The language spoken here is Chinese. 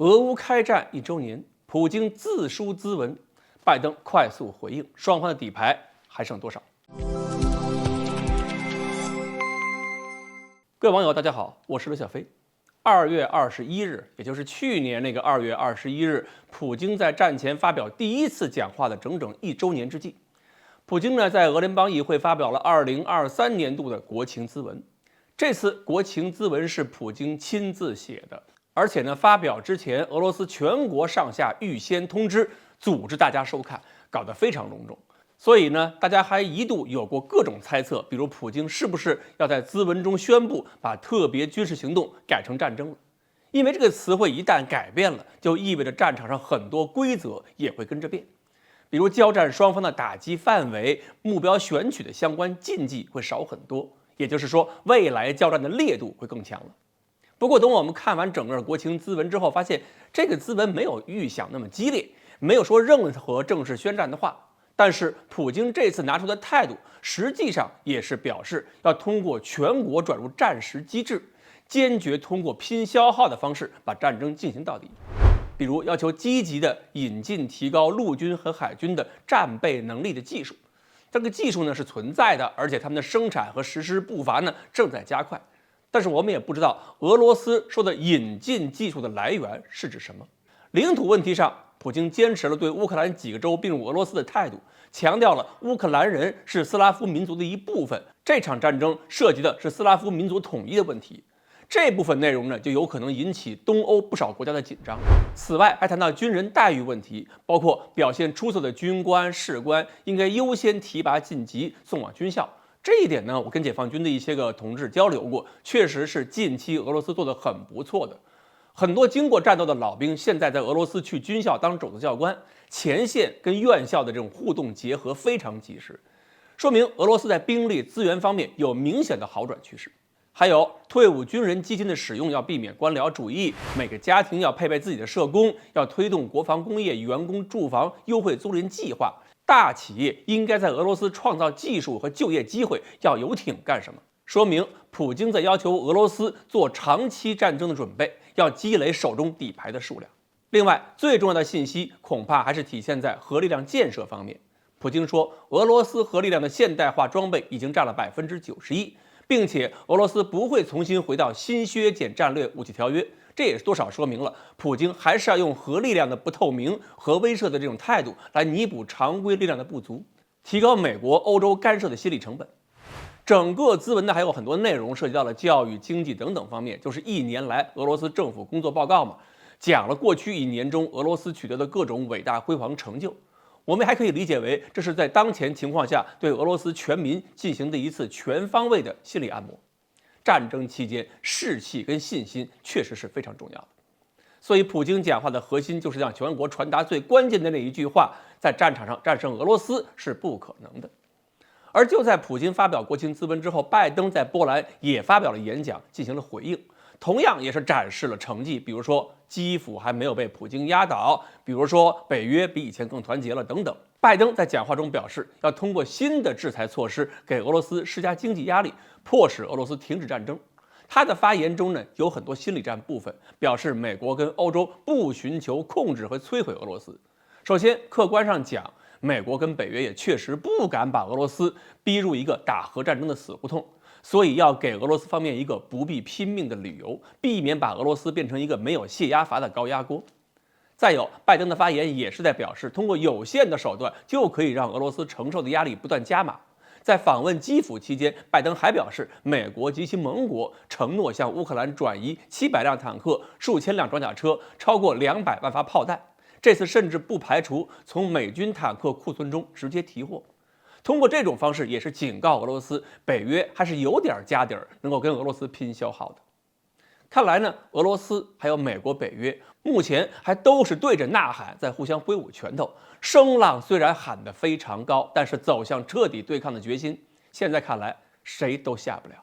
俄乌开战1周年，普京自书自文，拜登快速回应，双方的底牌还剩多少？各位网友，大家好，我是刘小飞。2月21日，也就是去年那个2月21日，普京在战前发表第一次讲话的整整1周年之际，普京呢在俄联邦议会发表了2023年度的国情咨文。这次国情咨文是普京亲自写的。而且呢，发表之前，俄罗斯全国上下预先通知，组织大家收看，搞得非常隆重。所以呢，大家还一度有过各种猜测，比如普京是不是要在咨文中宣布把特别军事行动改成战争了？因为这个词汇一旦改变了，就意味着战场上很多规则也会跟着变，比如交战双方的打击范围、目标选取的相关禁忌会少很多，也就是说，未来交战的烈度会更强了。不过，等我们看完整个国情咨文之后，发现这个咨文没有预想那么激烈，没有说任何正式宣战的话。但是，普京这次拿出的态度，实际上也是表示要通过全国转入战时机制，坚决通过拼消耗的方式把战争进行到底。比如，要求积极的引进提高陆军和海军的战备能力的技术。这个技术呢是存在的，而且他们的生产和实施步伐呢正在加快。但是我们也不知道俄罗斯说的引进技术的来源是指什么。领土问题上，普京坚持了对乌克兰几个州并入俄罗斯的态度，强调了乌克兰人是斯拉夫民族的一部分。这场战争涉及的是斯拉夫民族统一的问题，这部分内容呢就有可能引起东欧不少国家的紧张。此外，还谈到军人待遇问题，包括表现出色的军官、士官应该优先提拔晋级，送往军校。这一点呢，我跟解放军的一些个同志交流过，确实是近期俄罗斯做得很不错的。很多经过战斗的老兵，现在在俄罗斯去军校当种子教官，前线跟院校的这种互动结合非常及时，说明俄罗斯在兵力资源方面有明显的好转趋势。还有退伍军人基金的使用要避免官僚主义，每个家庭要配备自己的社工，要推动国防工业员工住房优惠租赁计划。大企业应该在俄罗斯创造技术和就业机会，要游艇干什么？说明普京在要求俄罗斯做长期战争的准备，要积累手中底牌的数量。另外，最重要的信息恐怕还是体现在核力量建设方面。普京说，俄罗斯核力量的现代化装备已经占了91%，并且俄罗斯不会重新回到新削减战略武器条约。这也多少说明了，普京还是要用核力量的不透明、核威慑的这种态度来弥补常规力量的不足，提高美国、欧洲干涉的心理成本。整个咨文呢还有很多内容涉及到了教育、经济等等方面，就是1年来俄罗斯政府工作报告嘛，讲了过去1年中俄罗斯取得的各种伟大辉煌成就。我们还可以理解为，这是在当前情况下对俄罗斯全民进行的一次全方位的心理按摩。战争期间，士气跟信心确实是非常重要的。所以，普京讲话的核心就是向全国传达最关键的那一句话：在战场上战胜俄罗斯是不可能的。而就在普京发表国情咨文之后，拜登在波兰也发表了演讲，进行了回应，同样也是展示了成绩，比如说基辅还没有被普京压倒，比如说北约比以前更团结了等等。拜登在讲话中表示，要通过新的制裁措施给俄罗斯施加经济压力，迫使俄罗斯停止战争。他的发言中呢，有很多心理战部分，表示美国跟欧洲不寻求控制和摧毁俄罗斯。首先，客观上讲，美国跟北约也确实不敢把俄罗斯逼入一个打核战争的死胡同，所以要给俄罗斯方面一个不必拼命的理由，避免把俄罗斯变成一个没有泄压阀的高压锅。再有，拜登的发言也是在表示，通过有限的手段就可以让俄罗斯承受的压力不断加码。在访问基辅期间，拜登还表示，美国及其盟国承诺向乌克兰转移700辆坦克、数千辆装甲车、超过200万发炮弹。这次甚至不排除从美军坦克库存中直接提货。通过这种方式，也是警告俄罗斯，北约还是有点家底儿，能够跟俄罗斯拼消耗的。看来呢，俄罗斯还有美国、北约目前还都是对着呐喊，在互相挥舞拳头。声浪虽然喊得非常高，但是走向彻底对抗的决心，现在看来谁都下不了。